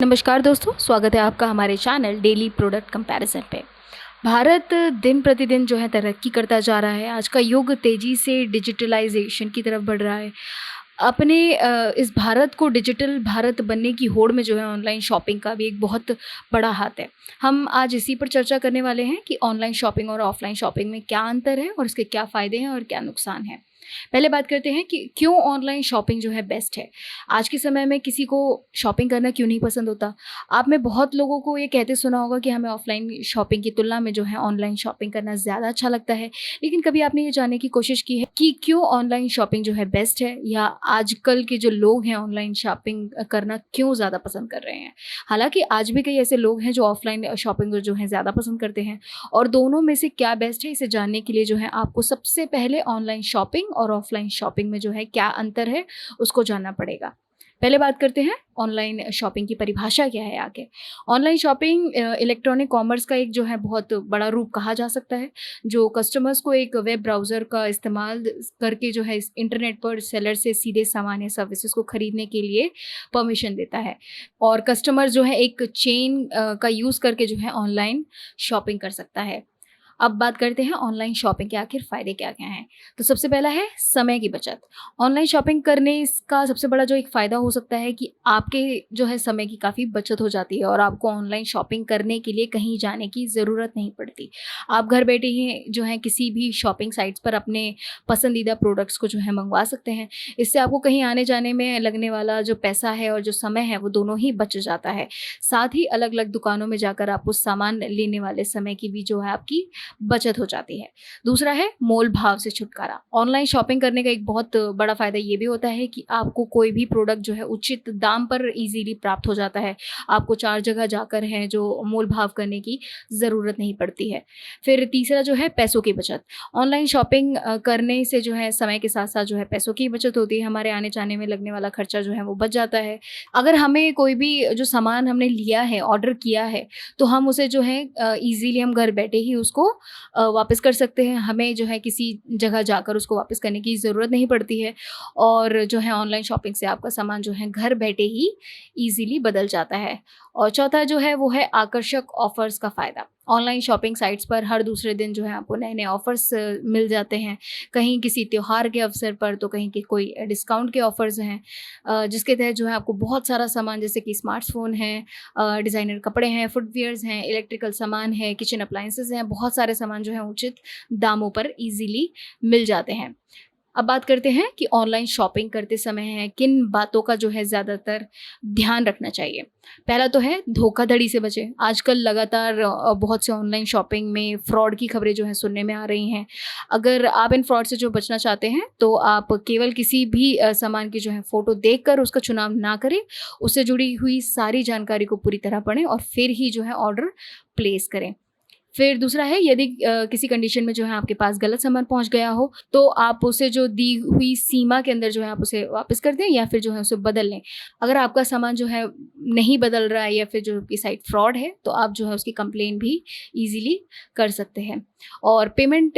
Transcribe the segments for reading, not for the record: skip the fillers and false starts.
नमस्कार दोस्तों, स्वागत है आपका हमारे चैनल डेली प्रोडक्ट कंपैरिजन पे। भारत दिन प्रतिदिन जो है तरक्की करता जा रहा है। आज का युग तेज़ी से डिजिटलाइजेशन की तरफ बढ़ रहा है। अपने इस भारत को डिजिटल भारत बनने की होड़ में जो है ऑनलाइन शॉपिंग का भी एक बहुत बड़ा हाथ है। हम आज इसी पर चर्चा करने वाले हैं कि ऑनलाइन शॉपिंग और ऑफ़लाइन शॉपिंग में क्या अंतर है और इसके क्या फ़ायदे हैं और क्या नुकसान हैं। पहले बात करते हैं कि क्यों ऑनलाइन शॉपिंग जो है बेस्ट है। आज के समय में किसी को शॉपिंग करना क्यों नहीं पसंद होता? आप में बहुत लोगों को ये कहते सुना होगा कि हमें ऑफ़लाइन शॉपिंग की तुलना में जो है ऑनलाइन शॉपिंग करना ज़्यादा अच्छा लगता है। लेकिन कभी आपने ये जानने की कोशिश की है कि क्यों ऑनलाइन शॉपिंग जो है बेस्ट है, या आजकल के जो लोग हैं ऑनलाइन शॉपिंग करना क्यों ज़्यादा पसंद कर रहे हैं? हालाँकि आज भी कई ऐसे लोग हैं जो ऑफ़लाइन शॉपिंग को जो है ज़्यादा पसंद करते हैं, और दोनों में से क्या बेस्ट है, इसे जानने के लिए जो है आपको सबसे पहले ऑनलाइन शॉपिंग और ऑफ़लाइन शॉपिंग में जो है क्या अंतर है, उसको जानना पड़ेगा। पहले बात करते हैं ऑनलाइन शॉपिंग की परिभाषा क्या है आगे। ऑनलाइन शॉपिंग इलेक्ट्रॉनिक कॉमर्स का एक जो है बहुत बड़ा रूप कहा जा सकता है, जो कस्टमर्स को एक वेब ब्राउज़र का इस्तेमाल करके जो है इस इंटरनेट पर सेलर से सीधे सामान या सर्विसेज़ को खरीदने के लिए परमिशन देता है। और कस्टमर जो है एक चेन का यूज़ करके जो है ऑनलाइन शॉपिंग कर सकता है। अब बात करते हैं ऑनलाइन शॉपिंग के आखिर फ़ायदे क्या-क्या हैं। तो सबसे पहला है समय की बचत। ऑनलाइन शॉपिंग करने का सबसे बड़ा जो एक फ़ायदा हो सकता है कि आपके जो है समय की काफ़ी बचत हो जाती है, और आपको ऑनलाइन शॉपिंग करने के लिए कहीं जाने की ज़रूरत नहीं पड़ती। आप घर बैठे ही जो है किसी भी शॉपिंग साइट्स पर अपने पसंदीदा प्रोडक्ट्स को जो है मँगवा सकते हैं। इससे आपको कहीं आने-जाने में लगने वाला जो पैसा है और जो समय है, वो दोनों ही बच जाता है। साथ ही अलग-अलग दुकानों में जाकर आप उस सामान लेने वाले समय की भी जो है आपकी बचत हो जाती है। दूसरा है मोल-भाव से छुटकारा। ऑनलाइन शॉपिंग करने का एक बहुत बड़ा फ़ायदा ये भी होता है कि आपको कोई भी प्रोडक्ट जो है उचित दाम पर ईज़िली प्राप्त हो जाता है। आपको 4 जगह जाकर है जो मोल-भाव करने की ज़रूरत नहीं पड़ती है। फिर तीसरा जो है पैसों की बचत। ऑनलाइन शॉपिंग करने से जो है समय के साथ-साथ जो है पैसों की बचत होती है। हमारे आने-जाने में लगने वाला खर्चा जो है वो बच जाता है। अगर हमें कोई भी जो सामान हमने लिया है, ऑर्डर किया है, तो हम उसे जो है ईज़िली हम घर बैठे ही उसको वापस कर सकते हैं। हमें जो है किसी जगह जाकर उसको वापस करने की ज़रूरत नहीं पड़ती है, और जो है ऑनलाइन शॉपिंग से आपका सामान जो है घर बैठे ही ईज़िली बदल जाता है। और चौथा जो है वो है आकर्षक ऑफ़र्स का फ़ायदा। ऑनलाइन शॉपिंग साइट्स पर हर दूसरे दिन जो है आपको नए-नए ऑफ़र्स मिल जाते हैं। कहीं किसी त्योहार के अवसर पर, तो कहीं के कोई डिस्काउंट के ऑफ़र्स हैं, जिसके तहत जो है आपको बहुत सारा सामान जैसे कि स्मार्टफ़ोन है, डिज़ाइनर कपड़े हैं, फुटवियर्स हैं, इलेक्ट्रिकल सामान है, किचन अप्लायंसेज़ हैं, बहुत सारे सामान जो हैं उचित दामों पर ईज़िली मिल जाते हैं। अब बात करते हैं कि ऑनलाइन शॉपिंग करते समय है किन बातों का जो है ज़्यादातर ध्यान रखना चाहिए। पहला तो है धोखाधड़ी से बचें। आजकल लगातार बहुत से ऑनलाइन शॉपिंग में फ्रॉड की खबरें जो हैं सुनने में आ रही हैं। अगर आप इन फ्रॉड से जो बचना चाहते हैं, तो आप केवल किसी भी सामान की जो है फ़ोटो देखकर उसका चुनाव ना करें। उससे जुड़ी हुई सारी जानकारी को पूरी तरह पढ़ें और फिर ही जो है ऑर्डर प्लेस करें। फिर दूसरा है, यदि किसी कंडीशन में जो है आपके पास गलत सामान पहुँच गया हो, तो आप उसे जो दी हुई सीमा के अंदर जो है आप उसे वापस कर दें, या फिर जो है उसे बदल लें। अगर आपका सामान जो है नहीं बदल रहा है, या फिर जो आपकी साइट फ्रॉड है, तो आप जो है उसकी कंप्लेन भी ईज़िली कर सकते हैं। और पेमेंट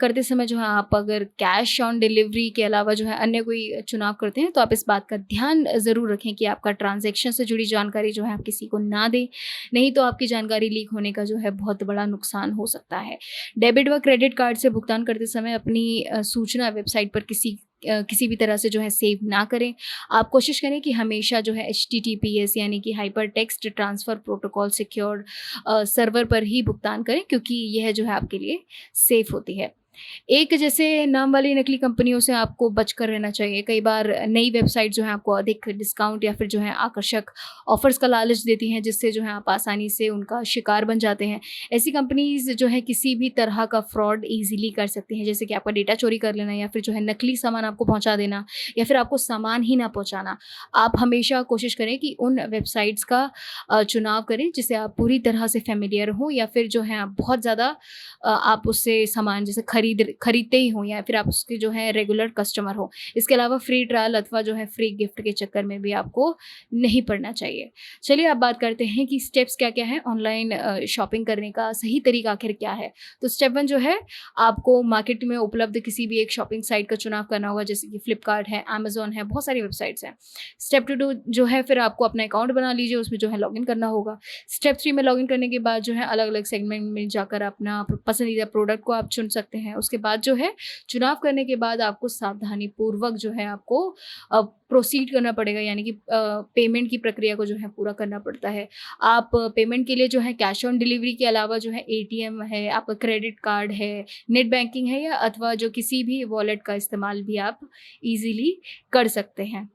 करते समय जो है आप अगर कैश ऑन डिलीवरी के अलावा जो है अन्य कोई चुनाव करते हैं, तो आप इस बात का ध्यान ज़रूर रखें कि आपका ट्रांज़ैक्शन से जुड़ी जानकारी जो है आप किसी को ना दें। नहीं तो आपकी जानकारी लीक होने का जो है बहुत बड़ा नुकसान हो सकता है। डेबिट व क्रेडिट कार्ड से भुगतान करते समय अपनी सूचना वेबसाइट पर किसी भी तरह से जो है सेव ना करें। आप कोशिश करें कि हमेशा जो है एचटीटीपीएस यानी कि hyper text transfer protocol secured server पर ही भुगतान करें, क्योंकि यह जो है आपके लिए सेफ़ होती है। एक जैसे नाम वाली नकली कंपनियों से आपको बचकर रहना चाहिए। कई बार नई वेबसाइट जो है आपको अधिक डिस्काउंट या फिर जो है आकर्षक ऑफ़र्स का लालच देती हैं, जिससे जो है आप आसानी से उनका शिकार बन जाते हैं। ऐसी कंपनीज़ जो है किसी भी तरह का फ्रॉड ईज़िली कर सकती हैं, जैसे कि आपका डेटा चोरी कर लेना, या फिर जो है नकली सामान आपको पहुँचा देना, या फिर आपको सामान ही ना पहुँचाना। आप हमेशा कोशिश करें कि उन वेबसाइट्स का चुनाव करें जिससे आप पूरी तरह से फ़ैमिलियर हों, या फिर जो है आप बहुत ज़्यादा आप उससे सामान जैसे खरीदते ही हों या फिर आप उसके जो है रेगुलर कस्टमर हो। इसके अलावा फ्री ट्रायल अथवा जो है फ्री गिफ्ट के चक्कर में भी आपको नहीं पड़ना चाहिए। चलिए अब बात करते हैं कि स्टेप्स क्या-क्या हैं ऑनलाइन शॉपिंग करने का सही तरीका आखिर क्या है? तो स्टेप 1 जो है, आपको मार्केट में उपलब्ध किसी भी एक शॉपिंग साइट का चुनाव करना होगा, जैसे कि फ्लिपकार्ट है, अमेज़न है, बहुत सारी वेबसाइट्स हैं। स्टेप 2 जो है, फिर आपको अपना अकाउंट बना लीजिए, उसमें जो है लॉगिन करना होगा। स्टेप 3 में लॉगिन करने के बाद जो है अलग-अलग सेगमेंट में जाकर अपना पसंदीदा प्रोडक्ट को आप चुन सकते हैं। उसके बाद जो है चुनाव करने के बाद आपको सावधानीपूर्वक जो है आपको प्रोसीड करना पड़ेगा, यानी कि पेमेंट की प्रक्रिया को जो है पूरा करना पड़ता है। आप पेमेंट के लिए जो है कैश ऑन डिलीवरी के अलावा जो है एटीएम है, आपका क्रेडिट कार्ड है, नेट बैंकिंग है या अथवा जो किसी भी वॉलेट का इस्तेमाल भी आप ईज़िली कर सकते हैं।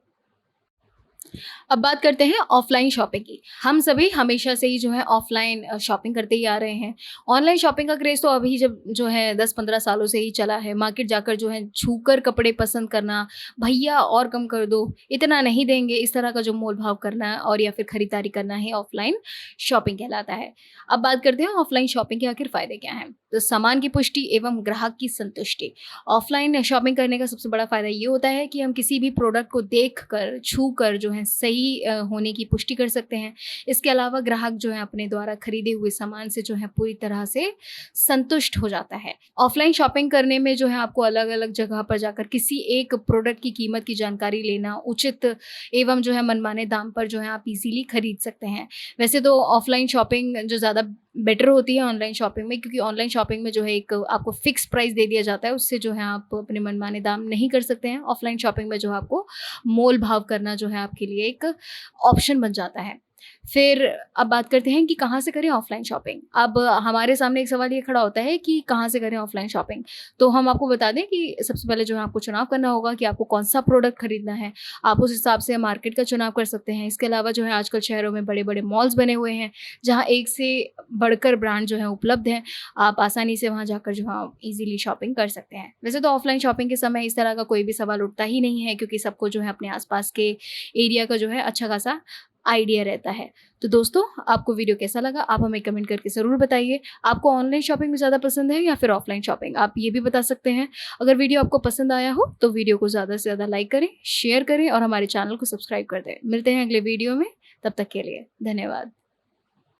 अब बात करते हैं ऑफ़लाइन शॉपिंग की। हम सभी हमेशा से ही जो है ऑफ़लाइन शॉपिंग करते ही आ रहे हैं। ऑनलाइन शॉपिंग का क्रेज़ तो अभी जब जो है 10-15 सालों से ही चला है। मार्केट जाकर जो है छूकर कपड़े पसंद करना, भैया और कम कर दो, इतना नहीं देंगे, इस तरह का जो मोल-भाव करना और या फिर खरीदारी करना ही ऑफ़लाइन शॉपिंग कहलाता है। अब बात करते हैं ऑफ़लाइन शॉपिंग के आखिर फ़ायदे क्या हैं? तो सामान की पुष्टि एवं ग्राहक की संतुष्टि। ऑफ़लाइन शॉपिंग करने का सबसे बड़ा फ़ायदा ये होता है कि हम किसी भी प्रोडक्ट को देखकर, छूकर जो है सही होने की पुष्टि कर सकते हैं। इसके अलावा ग्राहक जो है अपने द्वारा खरीदे हुए सामान से जो है पूरी तरह से संतुष्ट हो जाता है। ऑफ़लाइन शॉपिंग करने में जो है आपको अलग-अलग जगह पर जाकर किसी एक प्रोडक्ट की कीमत की जानकारी लेना उचित एवं जो है मनमाने दाम पर जो है आप ईज़िली खरीद सकते हैं। वैसे तो ऑफ़लाइन शॉपिंग जो ज़्यादा बेटर होती है ऑनलाइन शॉपिंग में, क्योंकि ऑनलाइन शॉपिंग में जो है एक आपको फ़िक्स प्राइस दे दिया जाता है, उससे जो है आप अपने मनमाने दाम नहीं कर सकते हैं। ऑफ़लाइन शॉपिंग में जो है आपको मोल-भाव करना जो है आपके लिए एक ऑप्शन बन जाता है। फिर अब बात करते हैं कि कहाँ से करें ऑफ़लाइन शॉपिंग। अब हमारे सामने एक सवाल ये खड़ा होता है कि कहाँ से करें ऑफ़लाइन शॉपिंग? तो हम आपको बता दें कि सबसे पहले जो है आपको चुनाव करना होगा कि आपको कौन-सा प्रोडक्ट खरीदना है। आप उस हिसाब से मार्केट का चुनाव कर सकते हैं। इसके अलावा जो है आजकल शहरों में बड़े-बड़े मॉल्स बने हुए हैं, जहाँ एक से बढ़कर ब्रांड जो है उपलब्ध हैं। आप आसानी से वहाँ जाकर जो है ईज़िली शॉपिंग कर सकते हैं। वैसे तो ऑफ़लाइन शॉपिंग के समय इस तरह का कोई भी सवाल उठता ही नहीं है, क्योंकि सबको जो है अपने आस-पास के एरिया का जो है अच्छा खासा आइडिया रहता है। तो दोस्तों, आपको वीडियो कैसा लगा? आप हमें कमेंट करके ज़रूर बताइए। आपको ऑनलाइन शॉपिंग ज़्यादा पसंद है या फिर ऑफ़लाइन शॉपिंग? आप ये भी बता सकते हैं। अगर वीडियो आपको पसंद आया हो तो वीडियो को ज़्यादा से ज़्यादा लाइक करें, शेयर करें और हमारे चैनल को सब्सक्राइब कर दें। मिलते हैं अगले वीडियो में, तब तक के लिए धन्यवाद।